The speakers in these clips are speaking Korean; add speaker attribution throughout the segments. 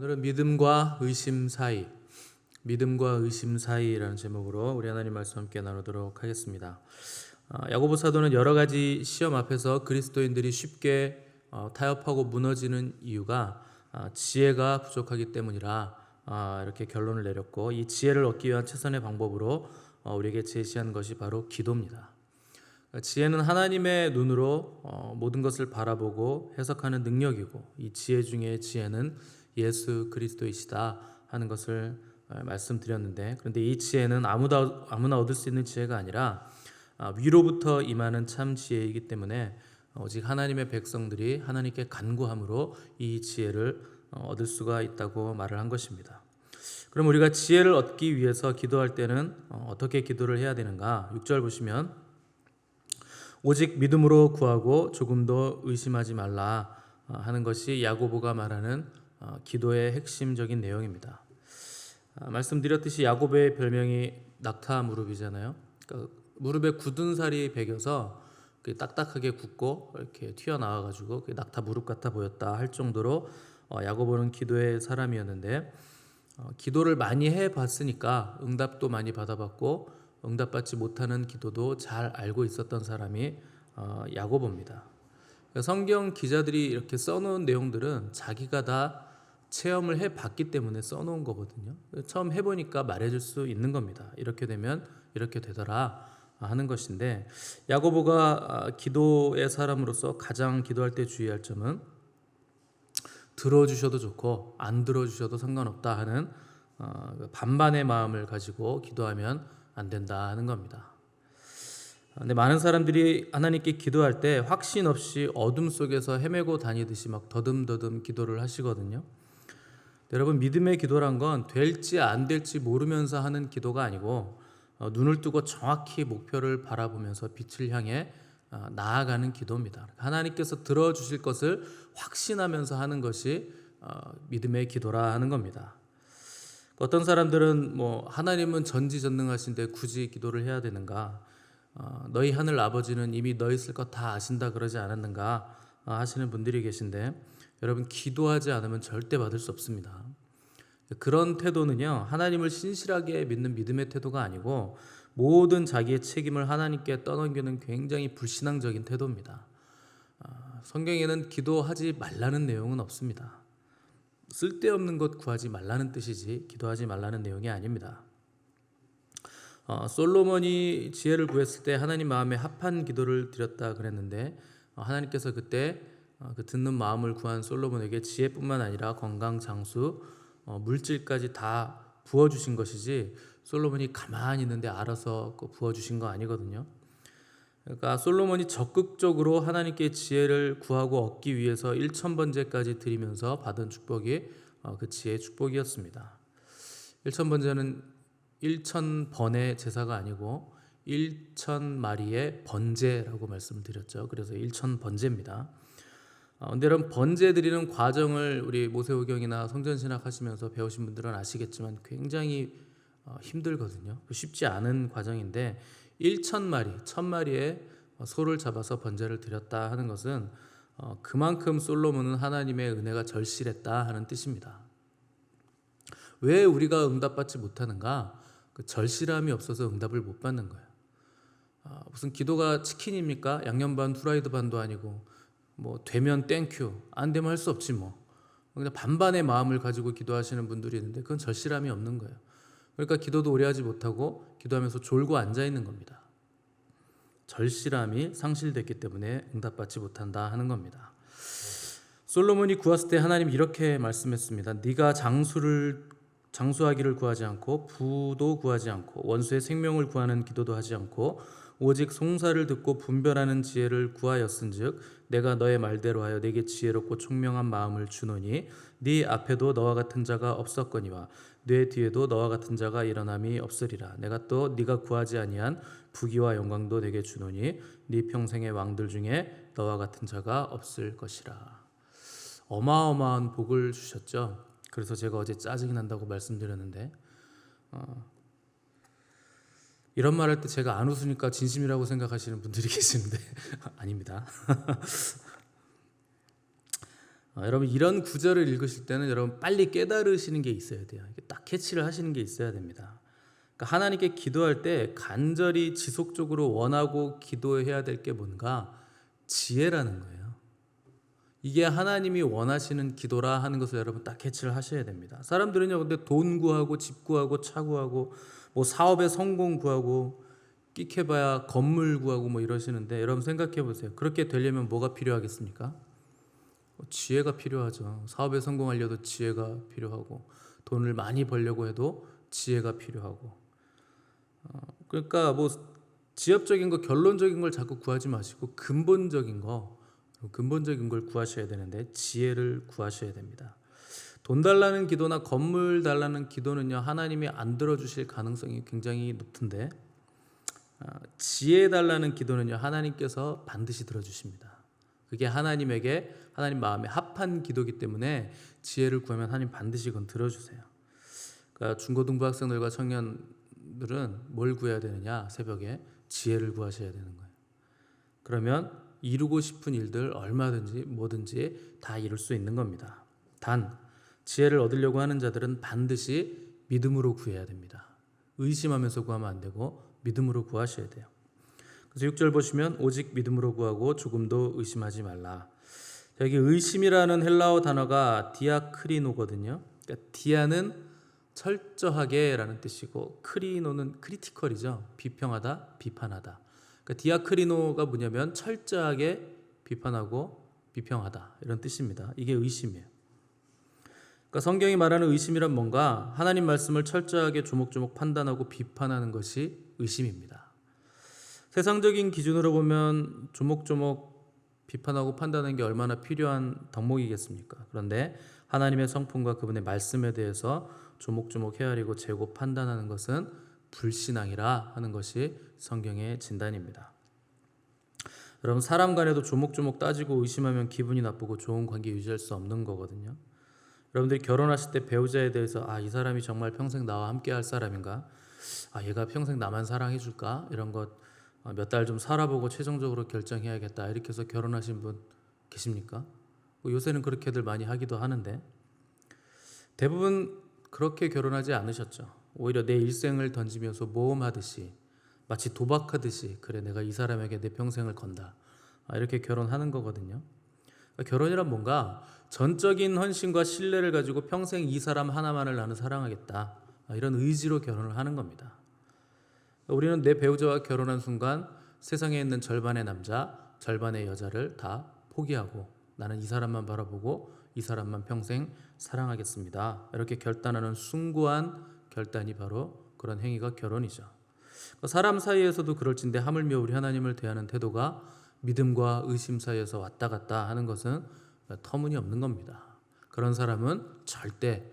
Speaker 1: 오늘은 믿음과 의심 사이, 믿음과 의심 사이라는 제목으로 우리 하나님 말씀 함께 나누도록 하겠습니다. 야고보 사도는 여러 가지 시험 앞에서 그리스도인들이 쉽게 타협하고 무너지는 이유가 지혜가 부족하기 때문이라 이렇게 결론을 내렸고, 이 지혜를 얻기 위한 최선의 방법으로 우리에게 제시한 것이 바로 기도입니다. 지혜는 하나님의 눈으로 모든 것을 바라보고 해석하는 능력이고, 이 지혜 중에 지혜는 예수 그리스도이시다 하는 것을 말씀드렸는데, 그런데 이 지혜는 아무나 얻을 수 있는 지혜가 아니라 위로부터 임하는 참 지혜이기 때문에 오직 하나님의 백성들이 하나님께 간구함으로 이 지혜를 얻을 수가 있다고 말을 한 것입니다. 그럼 우리가 지혜를 얻기 위해서 기도할 때는 어떻게 기도를 해야 되는가? 6절 보시면 오직 믿음으로 구하고 조금도 의심하지 말라 하는 것이 야고보가 말하는 기도의 핵심적인 내용입니다. 말씀드렸듯이 야고보의 별명이 낙타 무릎이잖아요. 그러니까 무릎에 굳은 살이 배겨서 딱딱하게 굳고 이렇게 튀어나와가지고 낙타 무릎 같아 보였다 할 정도로 야고보는 기도의 사람이었는데, 기도를 많이 해봤으니까 응답도 많이 받아봤고 응답받지 못하는 기도도 잘 알고 있었던 사람이 야고보입니다. 성경 기자들이 이렇게 써놓은 내용들은 자기가 다 체험을 해봤기 때문에 써놓은 거거든요. 처음 해보니까 말해줄 수 있는 겁니다. 이렇게 되면 이렇게 되더라 하는 것인데, 야고보가 기도의 사람으로서 가장 기도할 때 주의할 점은 들어주셔도 좋고 안 들어주셔도 상관없다 하는 반반의 마음을 가지고 기도하면 안 된다 하는 겁니다. 근데 많은 사람들이 하나님께 기도할 때 확신 없이 어둠 속에서 헤매고 다니듯이 막 더듬더듬 기도를 하시거든요. 여러분, 믿음의 기도란 건 될지 안 될지 모르면서 하는 기도가 아니고 눈을 뜨고 정확히 목표를 바라보면서 빛을 향해 나아가는 기도입니다. 하나님께서 들어주실 것을 확신하면서 하는 것이 믿음의 기도라 하는 겁니다. 어떤 사람들은 하나님은 전지전능하신데 굳이 기도를 해야 되는가? 너희 하늘 아버지는 이미 너희 쓸 것 다 아신다 그러지 않았는가? 하시는 분들이 계신데, 여러분, 기도하지 않으면 절대 받을 수 없습니다. 그런 태도는요, 하나님을 신실하게 믿는 믿음의 태도가 아니고 모든 자기의 책임을 하나님께 떠넘기는 굉장히 불신앙적인 태도입니다. 성경에는 기도하지 말라는 내용은 없습니다. 쓸데없는 것 구하지 말라는 뜻이지 기도하지 말라는 내용이 아닙니다. 솔로몬이 지혜를 구했을 때 하나님 마음에 합한 기도를 드렸다 그랬는데, 하나님께서 그때 그 듣는 마음을 구한 솔로몬에게 지혜뿐만 아니라 건강, 장수, 물질까지 다 부어주신 것이지 솔로몬이 가만히 있는데 알아서 부어주신 거 아니거든요. 그러니까 솔로몬이 적극적으로 하나님께 지혜를 구하고 얻기 위해서 1000번제까지 드리면서 받은 축복이 그 지혜의 축복이었습니다. 1000번제는 1000번의 제사가 아니고 1000마리의 번제라고 말씀드렸죠. 그래서 1000번제입니다. 근데 이런 번제 드리는 과정을 우리 모세오경이나 성전신학 하시면서 배우신 분들은 아시겠지만 굉장히 힘들거든요. 쉽지 않은 과정인데 1000마리, 1000마리의 소를 잡아서 번제를 드렸다 하는 것은 그만큼 솔로몬은 하나님의 은혜가 절실했다 하는 뜻입니다. 왜 우리가 응답받지 못하는가? 그 절실함이 없어서 응답을 못 받는 거예요. 무슨 기도가 치킨입니까? 양념 반 후라이드 반도 아니고 되면 땡큐, 안 되면 할 수 없지 그냥 반반의 마음을 가지고 기도하시는 분들이 있는데 그건 절실함이 없는 거예요. 그러니까 기도도 오래 하지 못하고 기도하면서 졸고 앉아 있는 겁니다. 절실함이 상실됐기 때문에 응답받지 못한다 하는 겁니다. 솔로몬이 구했을 때 하나님 이렇게 말씀했습니다. 네가 장수하기를 구하지 않고 부도 구하지 않고 원수의 생명을 구하는 기도도 하지 않고 오직 송사를 듣고 분별하는 지혜를 구하였은즉 내가 너의 말대로 하여 내게 지혜롭고 총명한 마음을 주노니 네 앞에도 너와 같은 자가 없었거니와 네 뒤에도 너와 같은 자가 일어남이 없으리라. 내가 또 네가 구하지 아니한 부귀와 영광도 내게 주노니 네 평생의 왕들 중에 너와 같은 자가 없을 것이라. 어마어마한 복을 주셨죠. 그래서 제가 어제 짜증이 난다고 말씀드렸는데, 이런 말 할 때 제가 안 웃으니까 진심이라고 생각하시는 분들이 계시는데 아닙니다. 여러분 이런 구절을 읽으실 때는 여러분 빨리 깨달으시는 게 있어야 돼요. 딱 캐치를 하시는 게 있어야 됩니다. 그러니까 하나님께 기도할 때 간절히 지속적으로 원하고 기도해야 될 게 뭔가 지혜라는 거예요. 이게 하나님이 원하시는 기도라 하는 것을 여러분 딱 캐치를 하셔야 됩니다. 사람들은요, 근데 돈 구하고 집 구하고 차 구하고 뭐 사업에 성공 구하고 끽해봐야 건물 구하고 뭐 이러시는데, 여러분 생각해 보세요. 그렇게 되려면 뭐가 필요하겠습니까? 지혜가 필요하죠. 사업에 성공하려도 지혜가 필요하고, 돈을 많이 벌려고 해도 지혜가 필요하고. 그러니까 뭐 지엽적인 거, 결론적인 걸 자꾸 구하지 마시고 근본적인 걸 구하셔야 되는데 지혜를 구하셔야 됩니다. 돈 달라는 기도나 건물 달라는 기도는요, 하나님이 안 들어주실 가능성이 굉장히 높은데, 지혜 달라는 기도는요, 하나님께서 반드시 들어주십니다. 그게 하나님 마음에 합한 기도이기 때문에 지혜를 구하면 하나님 반드시 그건 들어주세요. 그러니까 중고등부 학생들과 청년들은 뭘 구해야 되느냐? 새벽에 지혜를 구하셔야 되는 거예요. 그러면 이루고 싶은 일들 얼마든지 뭐든지 다 이룰 수 있는 겁니다. 단 지혜를 얻으려고 하는 자들은 반드시 믿음으로 구해야 됩니다. 의심하면서 구하면 안 되고 믿음으로 구하셔야 돼요. 그래서 6절 보시면 오직 믿음으로 구하고 조금도 의심하지 말라. 여기 의심이라는 헬라어 단어가 디아크리노거든요. 그러니까 디아는 철저하게 라는 뜻이고 크리노는 크리티컬이죠. 비평하다, 비판하다. 그러니까 디아크리노가 뭐냐면 철저하게 비판하고 비평하다 이런 뜻입니다. 이게 의심이에요. 그러니까 성경이 말하는 의심이란 뭔가 하나님 말씀을 철저하게 조목조목 판단하고 비판하는 것이 의심입니다. 세상적인 기준으로 보면 조목조목 비판하고 판단하는 게 얼마나 필요한 덕목이겠습니까? 그런데 하나님의 성품과 그분의 말씀에 대해서 조목조목 헤아리고 재고 판단하는 것은 불신앙이라 하는 것이 성경의 진단입니다. 여러분 사람 간에도 조목조목 따지고 의심하면 기분이 나쁘고 좋은 관계 유지할 수 없는 거거든요. 여러분들이 결혼하실 때 배우자에 대해서 이 사람이 정말 평생 나와 함께 할 사람인가? 얘가 평생 나만 사랑해 줄까? 이런 것 몇 달 좀 살아보고 최종적으로 결정해야겠다 이렇게 해서 결혼하신 분 계십니까? 요새는 그렇게들 많이 하기도 하는데 대부분 그렇게 결혼하지 않으셨죠. 오히려 내 일생을 던지면서 모험하듯이 마치 도박하듯이 그래 내가 이 사람에게 내 평생을 건다 이렇게 결혼하는 거거든요. 그러니까 결혼이란 뭔가 전적인 헌신과 신뢰를 가지고 평생 이 사람 하나만을 나는 사랑하겠다 이런 의지로 결혼을 하는 겁니다. 우리는 내 배우자와 결혼한 순간 세상에 있는 절반의 남자, 절반의 여자를 다 포기하고 나는 이 사람만 바라보고 이 사람만 평생 사랑하겠습니다. 이렇게 결단하는 숭고한 결단이 바로 그런 행위가 결혼이죠. 사람 사이에서도 그럴진데 하물며 우리 하나님을 대하는 태도가 믿음과 의심 사이에서 왔다 갔다 하는 것은 터무니없는 겁니다. 그런 사람은 절대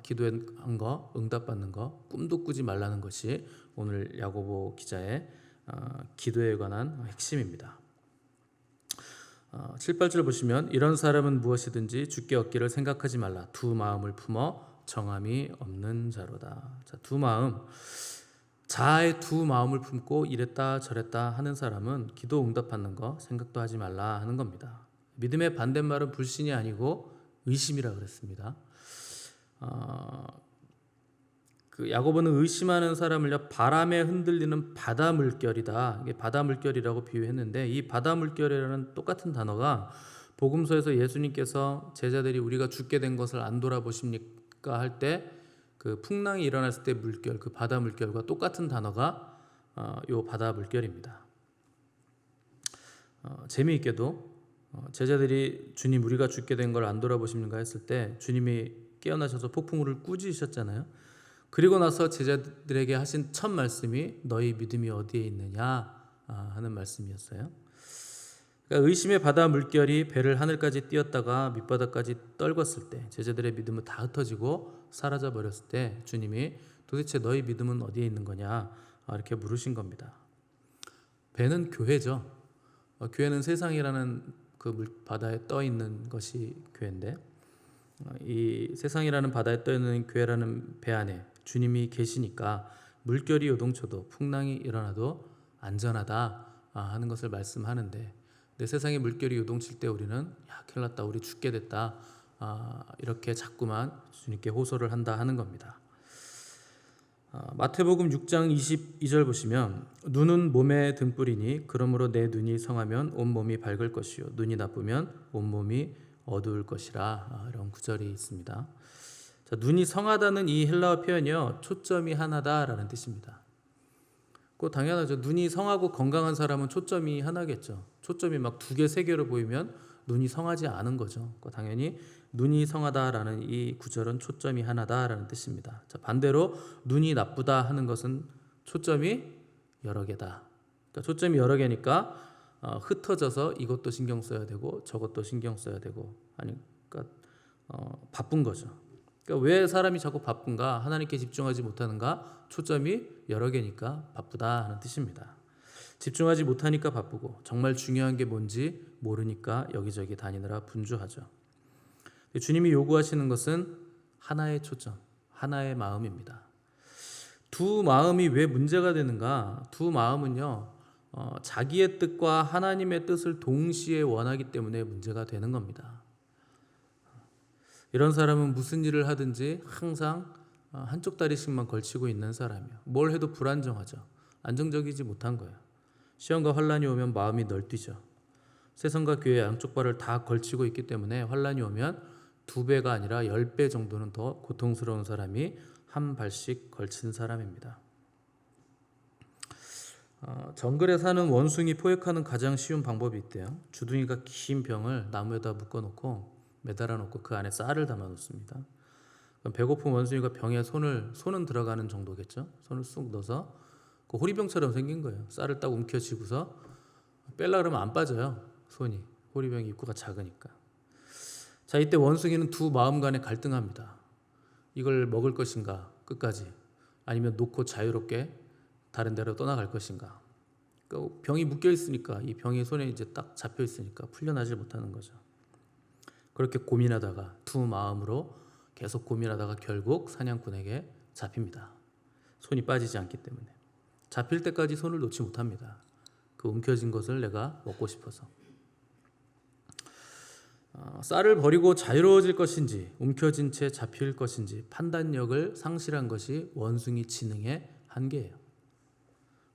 Speaker 1: 기도한 거, 응답받는 거 꿈도 꾸지 말라는 것이 오늘 야고보 기자의 기도에 관한 핵심입니다. 7, 8절 보시면 이런 사람은 무엇이든지 주께 얻기를 생각하지 말라. 두 마음을 품어 정함이 없는 자로다. 자, 두 마음. 자아의 두 마음을 품고 이랬다 저랬다 하는 사람은 기도 응답받는 거 생각도 하지 말라 하는 겁니다. 믿음의 반대말은 불신이 아니고 의심이라 그랬습니다. 그 야고보는 의심하는 사람을요 바람에 흔들리는 바다 물결이다. 이게 바다 물결이라고 비유했는데 이 바다 물결이라는 똑같은 단어가 복음서에서 예수님께서 제자들이 우리가 죽게 된 것을 안 돌아보십니까 할 때 그 풍랑이 일어났을 때 물결, 그 바다 물결과 똑같은 단어가 요 바다 물결입니다. 재미있게도 제자들이 주님 우리가 죽게 된 걸 안 돌아보십니까 했을 때 주님이 깨어나셔서 폭풍우를 꾸짖으셨잖아요. 그리고 나서 제자들에게 하신 첫 말씀이 너희 믿음이 어디에 있느냐 하는 말씀이었어요. 그러니까 의심의 바다 물결이 배를 하늘까지 띄었다가 밑바닥까지 떨궜을 때 제자들의 믿음은 다 흩어지고 사라져 버렸을 때 주님이 도대체 너희 믿음은 어디에 있는 거냐 이렇게 물으신 겁니다. 배는 교회죠. 교회는 세상이라는 그 바다에 떠 있는 것이 교회인데 이 세상이라는 바다에 떠 있는 교회라는 배 안에 주님이 계시니까 물결이 요동쳐도 풍랑이 일어나도 안전하다 하는 것을 말씀하는데 내 세상의 물결이 요동칠 때 우리는 야, 큰일 났다, 우리 죽게 됐다, 이렇게 자꾸만 주님께 호소를 한다 하는 겁니다. 마태복음 6장 22절 보시면 눈은 몸의 등불이니 그러므로 내 눈이 성하면 온몸이 밝을 것이요 눈이 나쁘면 온몸이 어두울 것이라, 이런 구절이 있습니다. 자, 눈이 성하다는 이 헬라어 표현이요, 초점이 하나다라는 뜻입니다. 그거 당연하죠. 눈이 성하고 건강한 사람은 초점이 하나겠죠. 초점이 막 두 개, 세 개로 보이면 눈이 성하지 않은 거죠. 당연히 눈이 성하다라는 이 구절은 초점이 하나다라는 뜻입니다. 자, 반대로 눈이 나쁘다 하는 것은 초점이 여러 개다. 그러니까 초점이 여러 개니까 흩어져서 이것도 신경 써야 되고 저것도 신경 써야 되고, 그러니까 바쁜 거죠. 그러니까 왜 사람이 자꾸 바쁜가? 하나님께 집중하지 못하는가? 초점이 여러 개니까 바쁘다 하는 뜻입니다. 집중하지 못하니까 바쁘고 정말 중요한 게 뭔지 모르니까 여기저기 다니느라 분주하죠. 주님이 요구하시는 것은 하나의 초점, 하나의 마음입니다. 두 마음이 왜 문제가 되는가? 두 마음은요, 자기의 뜻과 하나님의 뜻을 동시에 원하기 때문에 문제가 되는 겁니다. 이런 사람은 무슨 일을 하든지 항상 한쪽 다리씩만 걸치고 있는 사람이에요. 뭘 해도 불안정하죠. 안정적이지 못한 거예요. 시험과 환란이 오면 마음이 널뛰죠. 세상과 교회 양쪽 발을 다 걸치고 있기 때문에 환란이 오면 2배가 아니라 10배 정도는 더 고통스러운 사람이 한 발씩 걸친 사람입니다. 정글에 사는 원숭이 포획하는 가장 쉬운 방법이 있대요. 주둥이가 긴 병을 나무에다 묶어놓고 매달아 놓고 그 안에 쌀을 담아 놓습니다. 그럼 배고픈 원숭이가 병에 손은 들어가는 정도겠죠. 손을 쑥 넣어서 그 호리병처럼 생긴 거예요. 쌀을 딱 움켜쥐고서 뺄라 그러면 안 빠져요. 손이. 호리병 입구가 작으니까. 자, 이때 원숭이는 두 마음 간에 갈등합니다. 이걸 먹을 것인가 끝까지, 아니면 놓고 자유롭게 다른 데로 떠나갈 것인가. 그러니까 병이 묶여 있으니까, 이 병이 손에 이제 딱 잡혀 있으니까 풀려나질 못하는 거죠. 그렇게 고민하다가 두 마음으로 계속 고민하다가 결국 사냥꾼에게 잡힙니다. 손이 빠지지 않기 때문에. 잡힐 때까지 손을 놓지 못합니다. 그 움켜진 것을 내가 먹고 싶어서. 쌀을 버리고 자유로워질 것인지 움켜진 채 잡힐 것인지 판단력을 상실한 것이 원숭이 지능의 한계예요.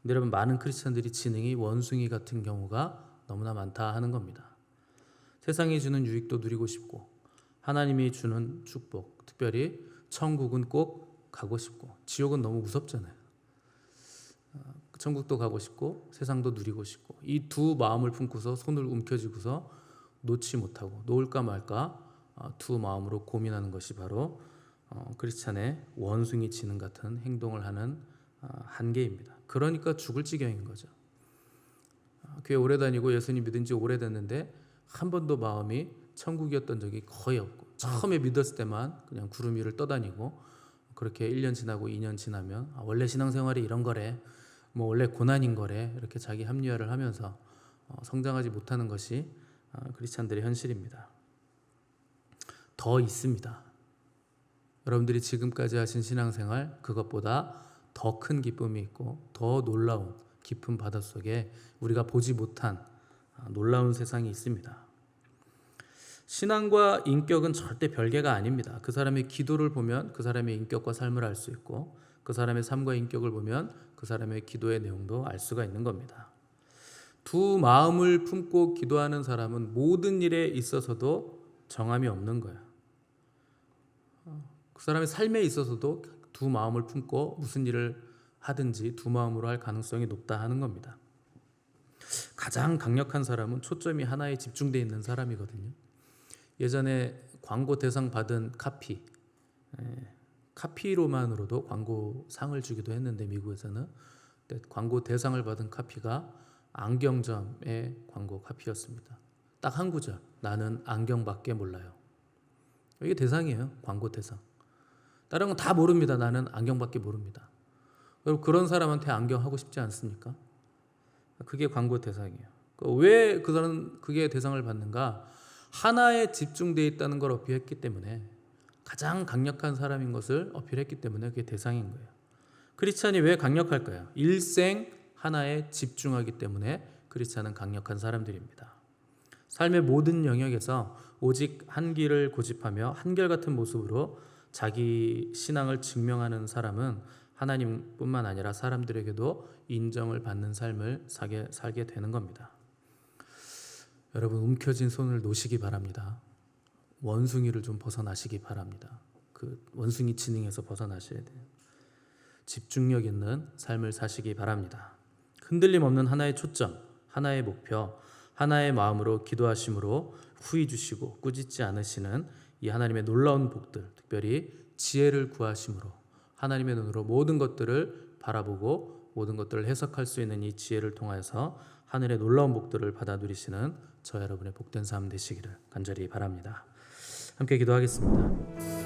Speaker 1: 근데 여러분, 많은 크리스천들이 지능이 원숭이 같은 경우가 너무나 많다 하는 겁니다. 세상이 주는 유익도 누리고 싶고 하나님이 주는 축복, 특별히 천국은 꼭 가고 싶고 지옥은 너무 무섭잖아요. 천국도 가고 싶고 세상도 누리고 싶고, 이 두 마음을 품고서 손을 움켜쥐고서 놓지 못하고 놓을까 말까 두 마음으로 고민하는 것이 바로 크리스찬의 원숭이 지능 같은 행동을 하는 한계입니다. 그러니까 죽을 지경인 거죠. 교회 오래 다니고 예수님 믿은 지 오래됐는데 한 번도 마음이 천국이었던 적이 거의 없고, 처음에 믿었을 때만 그냥 구름 위를 떠다니고, 그렇게 1년 지나고 2년 지나면 원래 신앙생활이 이런 거래, 뭐 원래 고난인 거래, 이렇게 자기 합리화를 하면서 성장하지 못하는 것이 크리스찬들의 현실입니다. 더 있습니다. 여러분들이 지금까지 하신 신앙생활, 그것보다 더 큰 기쁨이 있고 더 놀라운 깊은 바닷속에 우리가 보지 못한 놀라운 세상이 있습니다. 신앙과 인격은 절대 별개가 아닙니다. 그 사람의 기도를 보면 그 사람의 인격과 삶을 알 수 있고, 그 사람의 삶과 인격을 보면 그 사람의 기도의 내용도 알 수가 있는 겁니다. 두 마음을 품고 기도하는 사람은 모든 일에 있어서도 정함이 없는 거예요. 그 사람의 삶에 있어서도 두 마음을 품고 무슨 일을 하든지 두 마음으로 할 가능성이 높다 하는 겁니다. 가장 강력한 사람은 초점이 하나에 집중되어 있는 사람이거든요. 예전에 광고 대상 받은 카피로만으로도 광고상을 주기도 했는데, 미국에서는 광고 대상을 받은 카피가 안경점의 광고 카피였습니다. 딱 한 구절, 나는 안경밖에 몰라요. 이게 대상이에요. 광고 대상. 다른 건 다 모릅니다. 나는 안경밖에 모릅니다. 여러분, 그런 사람한테 안경 하고 싶지 않습니까? 그게 광고 대상이에요. 왜 그들은 그게 대상을 받는가? 하나에 집중되어 있다는 걸 어필했기 때문에, 가장 강력한 사람인 것을 어필했기 때문에 그게 대상인 거예요. 크리스찬이 왜 강력할까요? 일생 하나에 집중하기 때문에 크리스찬은 강력한 사람들입니다. 삶의 모든 영역에서 오직 한 길을 고집하며 한결같은 모습으로 자기 신앙을 증명하는 사람은 하나님뿐만 아니라 사람들에게도 인정을 받는 삶을 살게 되는 겁니다. 여러분, 움켜진 손을 놓으시기 바랍니다. 원숭이를 좀 벗어나시기 바랍니다. 그 원숭이 지능에서 벗어나셔야 돼요. 집중력 있는 삶을 사시기 바랍니다. 흔들림 없는 하나의 초점, 하나의 목표, 하나의 마음으로 기도하심으로 후히 주시고 꾸짖지 않으시는 이 하나님의 놀라운 복들, 특별히 지혜를 구하심으로 하나님의 눈으로 모든 것들을 바라보고 모든 것들을 해석할 수 있는 이 지혜를 통하여서 하늘의 놀라운 복들을 받아 누리시는 저 여러분의 복된 삶 되시기를 간절히 바랍니다. 함께 기도하겠습니다.